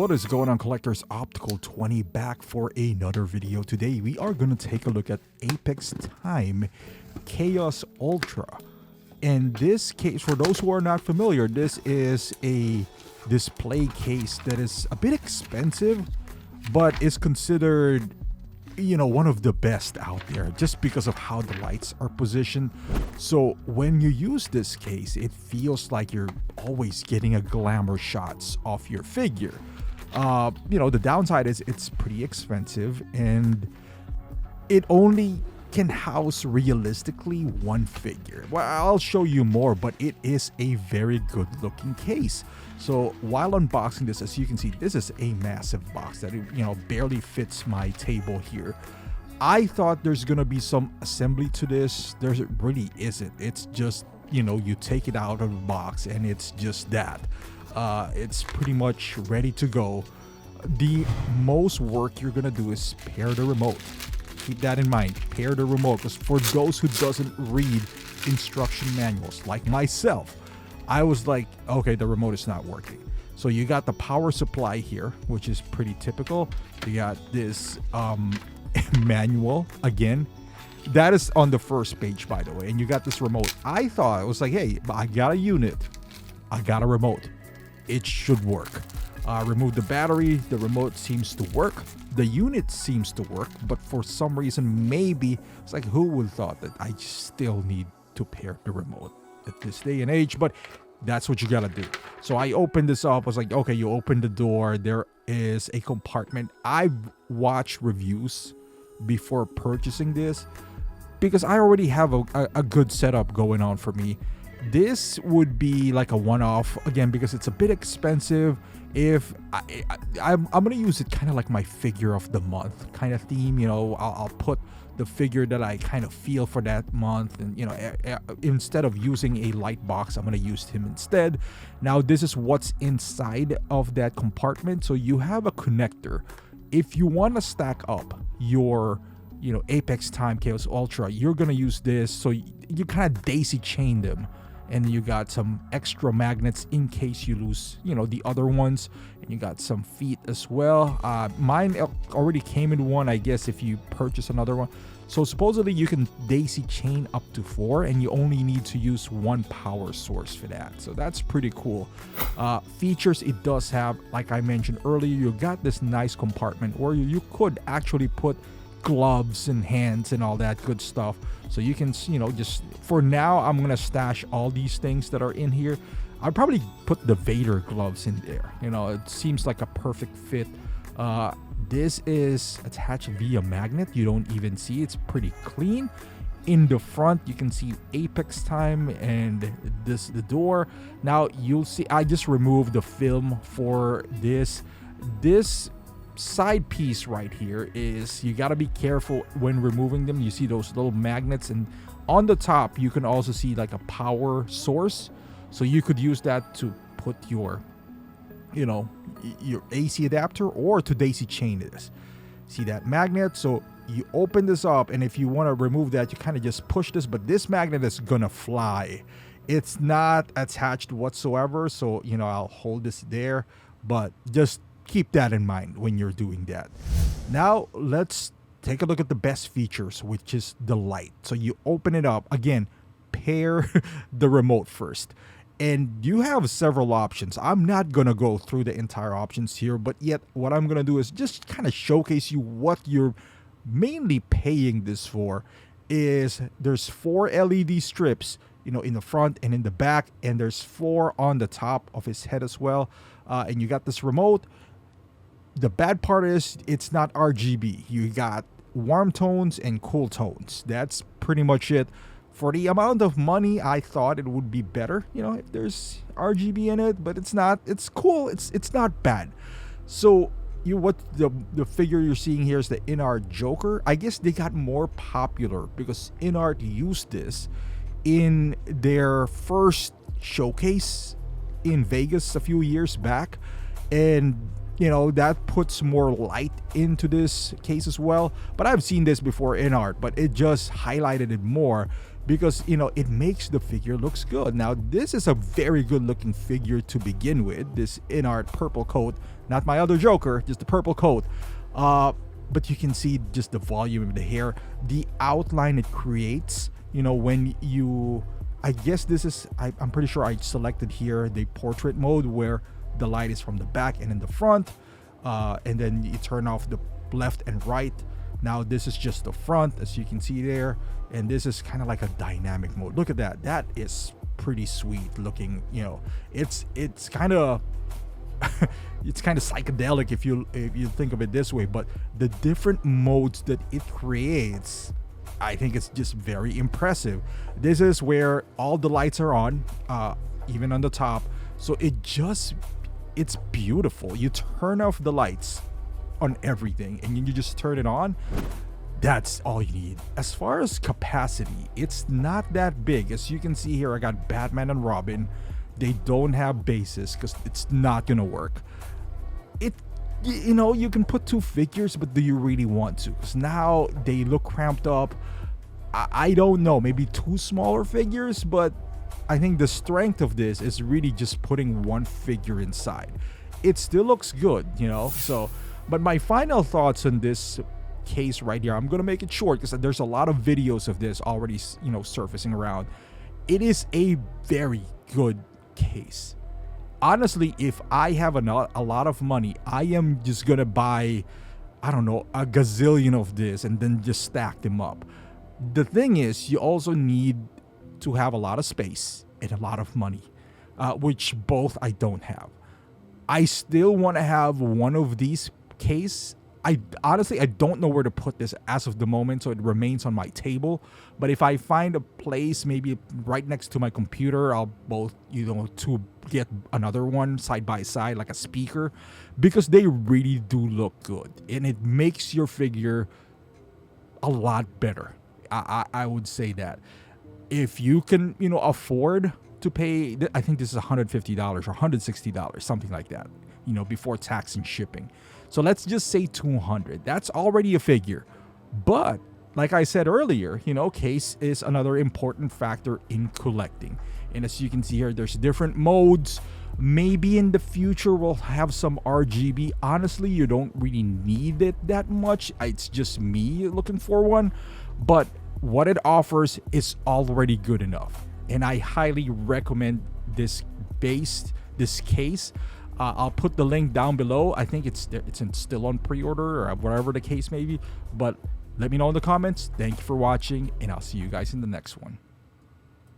What is going on, collectors? Optical 20 back for another video. Today we are going to take a look at Apex Time Chaos Ultra. In this case, for those who are not familiar, this is a display case that is a bit expensive, but is considered, one of the best out there just because of how the lights are positioned. So when you use this case, it feels like you're always getting a glamour shots of your figure. The downside is it's pretty expensive and it only can house realistically one figure. Well, I'll show you more, but it is a very good looking case. So while unboxing this, as you can see, this is a massive box that barely fits my table here. I thought there's gonna be some assembly to this. There really isn't. It's just, you take it out of the box and it's just that. It's pretty much ready to go. The most work you're gonna do is pair the remote. Keep that in mind. Pair the remote, because for those who doesn't read instruction manuals like myself, I was like, okay, the remote is not working. So you got the power supply here, which is pretty typical. You got this manual again. That is on the first page, by the way. And you got this remote. I thought, it was like, hey, I got a unit, I got a remote, it should work. Remove the battery, the remote seems to work, the unit seems to work, but for some reason, maybe it's like, who would thought that I still need to pair the remote at this day and age? But that's what you gotta do. So I opened this up. I was like, okay, you open the door, there is a compartment. I've watched reviews before purchasing this because I already have a good setup going on for me. This would be like a one-off, again, because it's a bit expensive. If I'm gonna use it kind of like my figure of the month kind of theme. I'll put the figure that I kind of feel for that month, and instead of using a light box, I'm gonna use him instead. Now this is what's inside of that compartment. So you have a connector. If you want to stack up your Apex Time Chaos Ultra, you're gonna use this. So you kind of daisy chain them, and you got some extra magnets in case you lose the other ones, and you got some feet as well. Mine already came in one, I guess, if you purchase another one. So supposedly you can daisy chain up to 4, and you only need to use one power source for that. So that's pretty cool. Features it does have, like I mentioned earlier, you got this nice compartment where you could actually put gloves and hands and all that good stuff. So you can just, for now, I'm gonna stash all these things that are in here. I'll probably put the Vader gloves in there. It seems like a perfect fit. This is attached via magnet. You don't even see, it's pretty clean. In the front, you can see Apex Time and the door. Now you'll see I just removed the film for this side piece right here. Is you got to be careful when removing them. You see those little magnets, and on the top you can also see like a power source, so you could use that to put your your AC adapter or to daisy chain this. See that magnet? So you open this up, and if you want to remove that, you kind of just push this, but this magnet is gonna fly. It's not attached whatsoever, so I'll hold this there, but just keep that in mind when you're doing that. Now let's take a look at the best features, which is the light. So you open it up again, pair the remote first, and you have several options. I'm not gonna go through the entire options here, but yet what I'm gonna do is just kind of showcase you what you're mainly paying this for. Is there's 4 LED strips in the front and in the back, and there's 4 on the top of his head as well, and you got this remote. The bad part is it's not RGB. You got warm tones and cool tones. That's pretty much it. For the amount of money, I thought it would be better, if there's RGB in it, but it's not. It's cool. It's not bad. So what the figure you're seeing here is the InArt Joker. I guess they got more popular because InArt used this in their first showcase in Vegas a few years back, and that puts more light into this case as well. But I've seen this before in art, but it just highlighted it more because it makes the figure looks good. Now this is a very good looking figure to begin with, this InArt purple coat, not my other Joker, just the purple coat. But you can see just the volume of the hair, the outline it creates, when you, I guess this is, I'm pretty sure I selected here the portrait mode where the light is from the back and in the front, and then you turn off the left and right. Now this is just the front, as you can see there, and this is kind of like a dynamic mode. Look at that. That is pretty sweet looking. It's kind of it's kind of psychedelic if you think of it this way, but the different modes that it creates, I think it's just very impressive. This is where all the lights are on, even on the top, so it's beautiful. You turn off the lights on everything and you just turn it on. That's all you need. As far as capacity, it's not that big. As you can see here, I got Batman and Robin. They don't have bases because it's not gonna work. You can put two figures, but do you really want to? Because now they look cramped up. I don't know, maybe two smaller figures, but I think the strength of this is really just putting one figure inside. It still looks good, so. But my final thoughts on this case right here, I'm gonna make it short because there's a lot of videos of this already surfacing around. It is a very good case. Honestly, if I have a lot of money, I am just gonna buy, I don't know, a gazillion of this and then just stack them up. The thing is, you also need to have a lot of space and a lot of money, which both I don't have. I still want to have one of these case. I don't know where to put this as of the moment, so it remains on my table. But if I find a place maybe right next to my computer, I'll both to get another one side by side, like a speaker, because they really do look good and it makes your figure a lot better. I would say that if you can afford to pay, I think this is $150 or $160, something like that, before tax and shipping. So let's just say $200. That's already a figure. But like I said earlier, case is another important factor in collecting. And as you can see here, there's different modes. Maybe in the future we'll have some RGB. Honestly, you don't really need it that much. It's just me looking for one. But what it offers is already good enough. And I highly recommend this case. I'll put the link down below. I think it's still on pre-order or whatever the case may be. But let me know in the comments. Thank you for watching, and I'll see you guys in the next one.